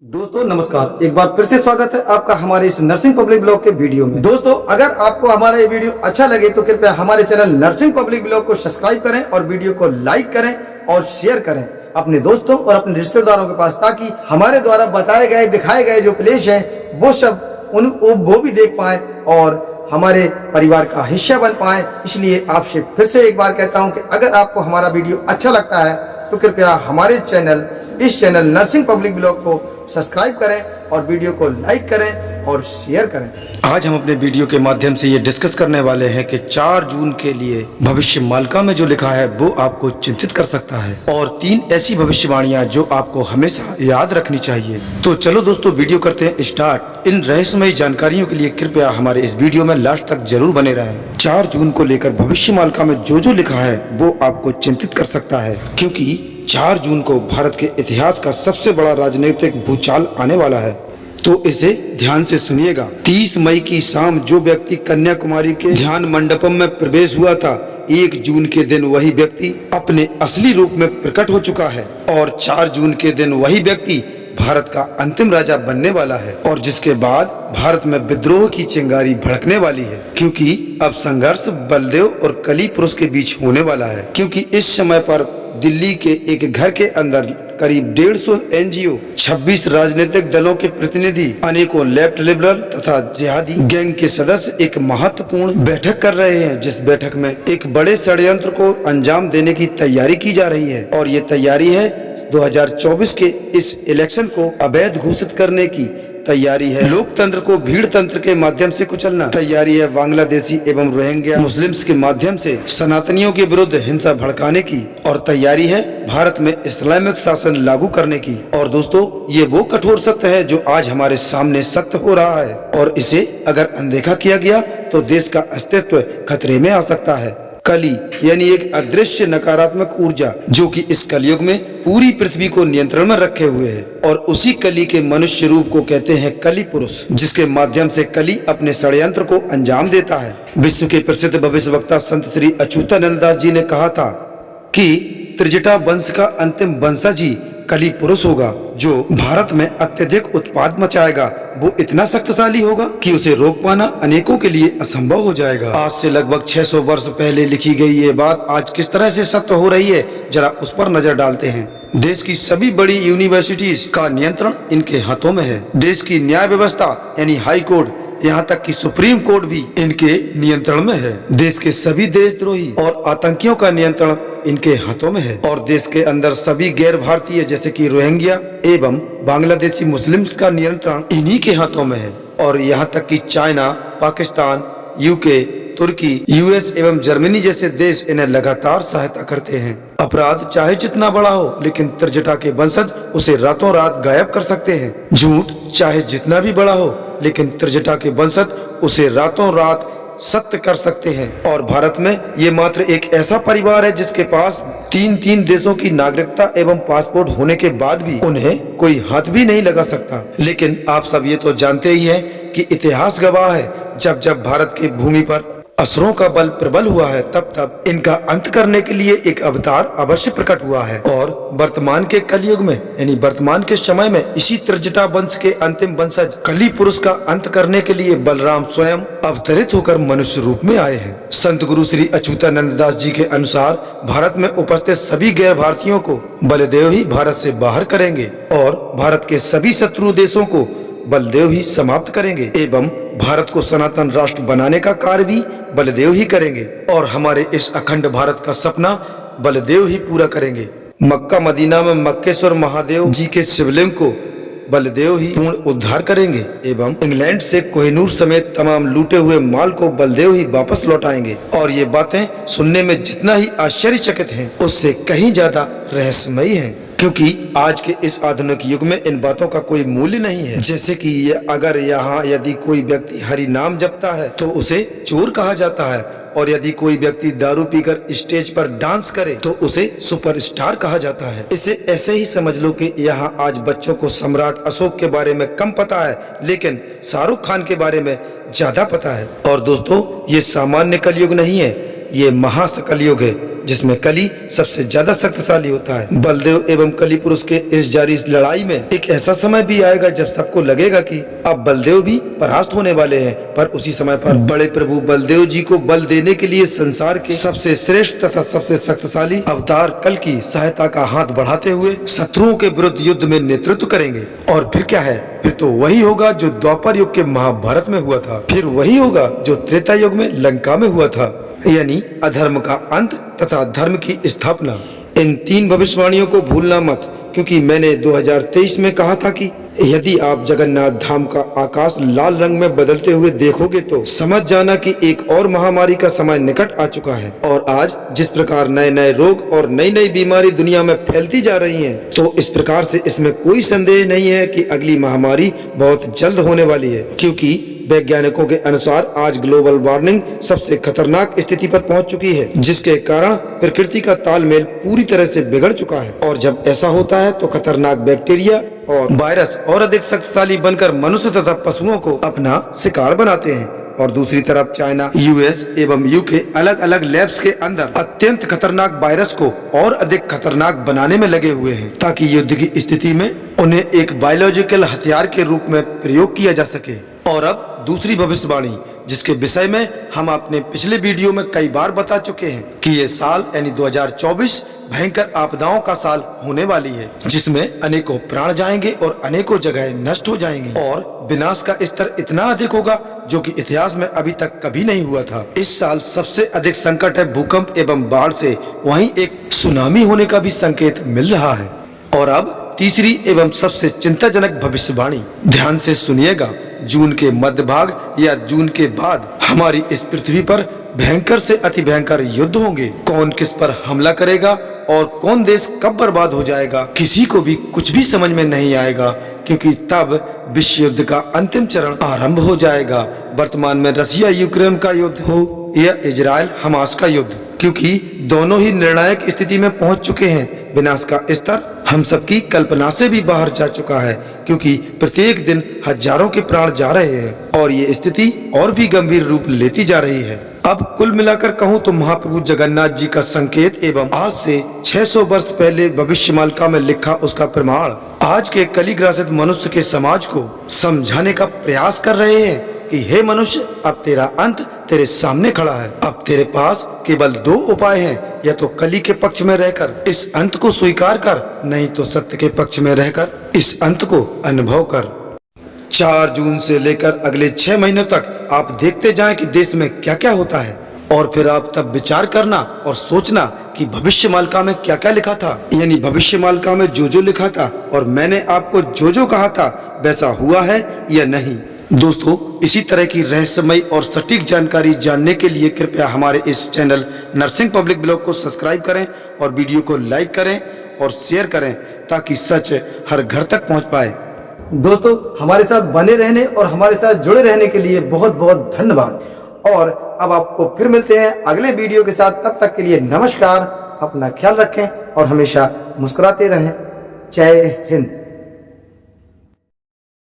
दोस्तों नमस्कार, एक बार फिर से स्वागत है आपका हमारे इस नर्सिंग पब्लिक ब्लॉग के वीडियो में। दोस्तों अगर आपको हमारा ये वीडियो अच्छा लगे तो कृपया हमारे चैनल नर्सिंग पब्लिक ब्लॉग को सब्सक्राइब करें और वीडियो को लाइक करें और शेयर करें अपने दोस्तों और अपने रिश्तेदारों के पास, ताकि हमारे द्वारा बताए गए दिखाए गए जो प्लेस है वो सब वो भी देख पाए और हमारे परिवार का हिस्सा बन पाए। इसलिए आपसे फिर से एक बार कहता हूँ कि अगर आपको हमारा वीडियो अच्छा लगता है तो कृपया हमारे इस चैनल नर्सिंग पब्लिक ब्लॉग को सब्सक्राइब करें और वीडियो को लाइक करें और शेयर करें। आज हम अपने वीडियो के माध्यम से ये डिस्कस करने वाले हैं कि 4 जून के लिए भविष्य मालिका में जो लिखा है वो आपको चिंतित कर सकता है, और 3 ऐसी भविष्यवाणियां जो आपको हमेशा याद रखनी चाहिए। तो चलो दोस्तों वीडियो करते हैं स्टार्ट। इन रहस्यमयी जानकारियों के लिए कृपया हमारे इस वीडियो में लास्ट तक जरूर बने रहें। 4 जून को लेकर भविष्य मालिका में जो लिखा है वो आपको चिंतित कर सकता है, क्योंकि 4 जून को भारत के इतिहास का सबसे बड़ा राजनीतिक भूचाल आने वाला है। तो इसे ध्यान से सुनिएगा। 30 मई की शाम जो व्यक्ति कन्याकुमारी के ध्यान मंडपम में प्रवेश हुआ था, 1 जून के दिन वही व्यक्ति अपने असली रूप में प्रकट हो चुका है, और 4 जून के दिन वही व्यक्ति भारत का अंतिम राजा बनने वाला है, और जिसके बाद भारत में विद्रोह की चिंगारी भड़कने वाली है, क्योंकि अब संघर्ष बलदेव और कली पुरुष के बीच होने वाला है। क्योंकि इस समय पर दिल्ली के एक घर के अंदर करीब 150 एनजीओ, 26 राजनीतिक दलों के प्रतिनिधि, अनेकों लेफ्ट लिबरल तथा जिहादी गैंग के सदस्य एक महत्वपूर्ण बैठक कर रहे हैं, जिस बैठक में एक बड़े षड्यंत्र को अंजाम देने की तैयारी की जा रही है। और ये तैयारी है 2024 के इस इलेक्शन को अवैध घोषित करने की। तैयारी है लोकतंत्र को भीड़ तंत्र के माध्यम से कुचलना। तैयारी है बांग्लादेशी एवं रोहिंग्या मुस्लिम्स के माध्यम से सनातनियों के विरुद्ध हिंसा भड़काने की। और तैयारी है भारत में इस्लामिक शासन लागू करने की। और दोस्तों ये वो कठोर सत्य है जो आज हमारे सामने सत्य हो रहा है, और इसे अगर अनदेखा किया गया तो देश का अस्तित्व खतरे में आ सकता है। कली यानी एक अदृश्य नकारात्मक ऊर्जा जो कि इस कलयुग में पूरी पृथ्वी को नियंत्रण में रखे हुए है, और उसी कली के मनुष्य रूप को कहते हैं कली पुरुष, जिसके माध्यम से कली अपने षड्यंत्र को अंजाम देता है। विश्व के प्रसिद्ध भविष्यवक्ता संत श्री अच्युतानंद दास जी ने कहा था कि त्रिजटा वंश का अंतिम वंशज ही कली पुरुष होगा, जो भारत में अत्यधिक उत्पाद मचाएगा। वो इतना शक्तिशाली होगा कि उसे रोक पाना अनेकों के लिए असंभव हो जाएगा। आज से लगभग 600 वर्ष पहले लिखी गई ये बात आज किस तरह से सत्य हो रही है, जरा उस पर नजर डालते हैं। देश की सभी बड़ी यूनिवर्सिटीज का नियंत्रण इनके हाथों में है। देश की न्याय व्यवस्था यानी हाई कोर्ट, यहाँ तक कि सुप्रीम कोर्ट भी इनके नियंत्रण में है। देश के सभी देशद्रोही और आतंकियों का नियंत्रण इनके हाथों में है, और देश के अंदर सभी गैर भारतीय जैसे कि रोहिंग्या एवं बांग्लादेशी मुस्लिम्स का नियंत्रण इन्हीं के हाथों में है। और यहाँ तक कि चाइना, पाकिस्तान, यूके, तुर्की, यूएस एवं जर्मनी जैसे देश इन्हें लगातार सहायता करते हैं। अपराध चाहे जितना बड़ा हो, लेकिन त्रिजटा के वंशज उसे रातों रात गायब कर सकते हैं। झूठ चाहे जितना भी बड़ा हो, लेकिन त्रिजटा के वंशज उसे रातों रात सत्य कर सकते हैं। और भारत में ये मात्र एक ऐसा परिवार है जिसके पास 3 देशों की नागरिकता एवं पासपोर्ट होने के बाद भी उन्हें कोई हाथ भी नहीं लगा सकता। लेकिन आप सब ये तो जानते ही हैं कि इतिहास गवाह है, जब भारत की भूमि पर असुरों का बल प्रबल हुआ है, तब इनका अंत करने के लिए एक अवतार अवश्य प्रकट हुआ है। और वर्तमान के कलयुग में यानी वर्तमान के समय में इसी त्रिजटा वंश के अंतिम वंशज कली पुरुष का अंत करने के लिए बलराम स्वयं अवतरित होकर मनुष्य रूप में आए हैं। संत गुरु श्री अच्युतानंद दास जी के अनुसार भारत में उपस्थित सभी गैर भारतीयों को बलदेव ही भारत से बाहर करेंगे, और भारत के सभी शत्रु देशों को बलदेव ही समाप्त करेंगे, एवं भारत को सनातन राष्ट्र बनाने का कार्य भी बलदेव ही करेंगे। और हमारे इस अखंड भारत का सपना बलदेव ही पूरा करेंगे। मक्का मदीना में मक्केश्वर महादेव जी के शिवलिंग को बलदेव ही पूर्ण उद्धार करेंगे, एवं इंग्लैंड से कोहिनूर समेत तमाम लूटे हुए माल को बलदेव ही वापस लौटाएंगे। और ये बातें सुनने में जितना ही आश्चर्यचकित हैं, उससे कहीं ज्यादा रहस्यमयी हैं, क्योंकि आज के इस आधुनिक युग में इन बातों का कोई मूल्य नहीं है। जैसे कि अगर यहाँ यदि कोई व्यक्ति हरि नाम जपता है तो उसे चोर कहा जाता है, और यदि कोई व्यक्ति दारू पीकर स्टेज पर डांस करे तो उसे सुपरस्टार कहा जाता है। इसे ऐसे ही समझ लो कि यहाँ आज बच्चों को सम्राट अशोक के बारे में कम पता है, लेकिन शाहरुख खान के बारे में ज्यादा पता है। और दोस्तों ये सामान्य कलयुग नहीं है, ये महासकलयुग है, जिसमें कली सबसे ज्यादा शक्तिशाली होता है। बलदेव एवं कली पुरुष के इस जारी लड़ाई में एक ऐसा समय भी आएगा जब सबको लगेगा कि अब बलदेव भी परास्त होने वाले हैं, पर उसी समय पर बड़े प्रभु बलदेव जी को बल देने के लिए संसार के सबसे श्रेष्ठ तथा सबसे शक्तिशाली अवतार कल की सहायता का हाथ बढ़ाते हुए शत्रुओं के विरुद्ध युद्ध में नेतृत्व करेंगे। और फिर क्या है, फिर तो वही होगा जो द्वापर युग के महाभारत में हुआ था, फिर वही होगा जो त्रेता युग में लंका में हुआ था, यानी अधर्म का अंत तथा धर्म की स्थापना। इन 3 भविष्यवाणियों को भूलना मत, क्योंकि मैंने 2023 में कहा था कि यदि आप जगन्नाथ धाम का आकाश लाल रंग में बदलते हुए देखोगे तो समझ जाना कि एक और महामारी का समय निकट आ चुका है। और आज जिस प्रकार नए नए रोग और नई नई बीमारी दुनिया में फैलती जा रही हैं, तो इस प्रकार से इसमें कोई संदेह नहीं है कि अगली महामारी बहुत जल्द होने वाली है, क्योंकि वैज्ञानिकों के अनुसार आज ग्लोबल वार्मिंग सबसे खतरनाक स्थिति पर पहुंच चुकी है, जिसके कारण प्रकृति का तालमेल पूरी तरह से बिगड़ चुका है। और जब ऐसा होता है तो खतरनाक बैक्टीरिया और वायरस और अधिक शक्तिशाली बनकर मनुष्य तथा पशुओं को अपना शिकार बनाते हैं। और दूसरी तरफ चाइना, यूएस एवं यूके अलग अलग लैब्स के अंदर अत्यंत खतरनाक वायरस को और अधिक खतरनाक बनाने में लगे हुए हैं, ताकि युद्ध की स्थिति में उन्हें एक बायोलॉजिकल हथियार के रूप में प्रयोग किया जा सके। और अब दूसरी भविष्यवाणी, जिसके विषय में हम अपने पिछले वीडियो में कई बार बता चुके हैं कि ये साल यानी 2024 भयंकर आपदाओं का साल होने वाली है, जिसमें अनेकों प्राण जाएंगे और अनेकों जगह नष्ट हो जाएंगी और विनाश का स्तर इतना अधिक होगा जो कि इतिहास में अभी तक कभी नहीं हुआ था। इस साल सबसे अधिक संकट है भूकंप एवं बाढ़ से, वहीं एक सुनामी होने का भी संकेत मिल रहा है। और अब तीसरी एवं सबसे चिंताजनक भविष्यवाणी, ध्यान से सुनिएगा। जून के मध्य भाग या जून के बाद हमारी इस पृथ्वी पर भयंकर से अति भयंकर युद्ध होंगे। कौन किस पर हमला करेगा और कौन देश कब बर्बाद हो जाएगा, किसी को भी कुछ भी समझ में नहीं आएगा, क्योंकि तब विश्व युद्ध का अंतिम चरण आरंभ हो जाएगा। वर्तमान में रसिया यूक्रेन का युद्ध हो या इजराइल हमास का युद्ध, क्योंकि दोनों ही निर्णायक स्थिति में पहुंच चुके हैं। विनाश का स्तर हम सबकी कल्पना से भी बाहर जा चुका है, क्योंकि प्रत्येक दिन हजारों के प्राण जा रहे हैं और ये स्थिति और भी गंभीर रूप लेती जा रही है। अब कुल मिलाकर कहूँ तो महाप्रभु जगन्नाथ जी का संकेत एवं आज से 600 वर्ष पहले भविष्यमालिका में लिखा उसका प्रमाण आज के कलिग्रासित मनुष्य के समाज को समझाने का प्रयास कर रहे हैं कि हे मनुष्य, अब तेरा अंत तेरे सामने खड़ा है। अब तेरे पास केवल 2 उपाय हैं, या तो कली के पक्ष में रहकर इस अंत को स्वीकार कर, नहीं तो सत्य के पक्ष में रहकर इस अंत को अनुभव कर। 4 जून से लेकर अगले 6 महीनों तक आप देखते जाएं कि देश में क्या क्या होता है, और फिर आप तब विचार करना और सोचना कि भविष्यमालिका में क्या क्या लिखा था, यानी भविष्यमालिका में जो जो लिखा था और मैंने आपको जो जो कहा था वैसा हुआ है या नहीं। दोस्तों, इसी तरह की रहस्यमय और सटीक जानकारी जानने के लिए कृपया हमारे इस चैनल नर्सिंग पब्लिक ब्लॉग को सब्सक्राइब करें और वीडियो को लाइक करें और शेयर करें, ताकि सच हर घर तक पहुंच पाए। दोस्तों, हमारे साथ बने रहने और हमारे साथ जुड़े रहने के लिए बहुत बहुत धन्यवाद। और अब आपको फिर मिलते हैं अगले वीडियो के साथ। तब तक के लिए नमस्कार, अपना ख्याल रखें और हमेशा मुस्कुराते रहें। जय हिंद।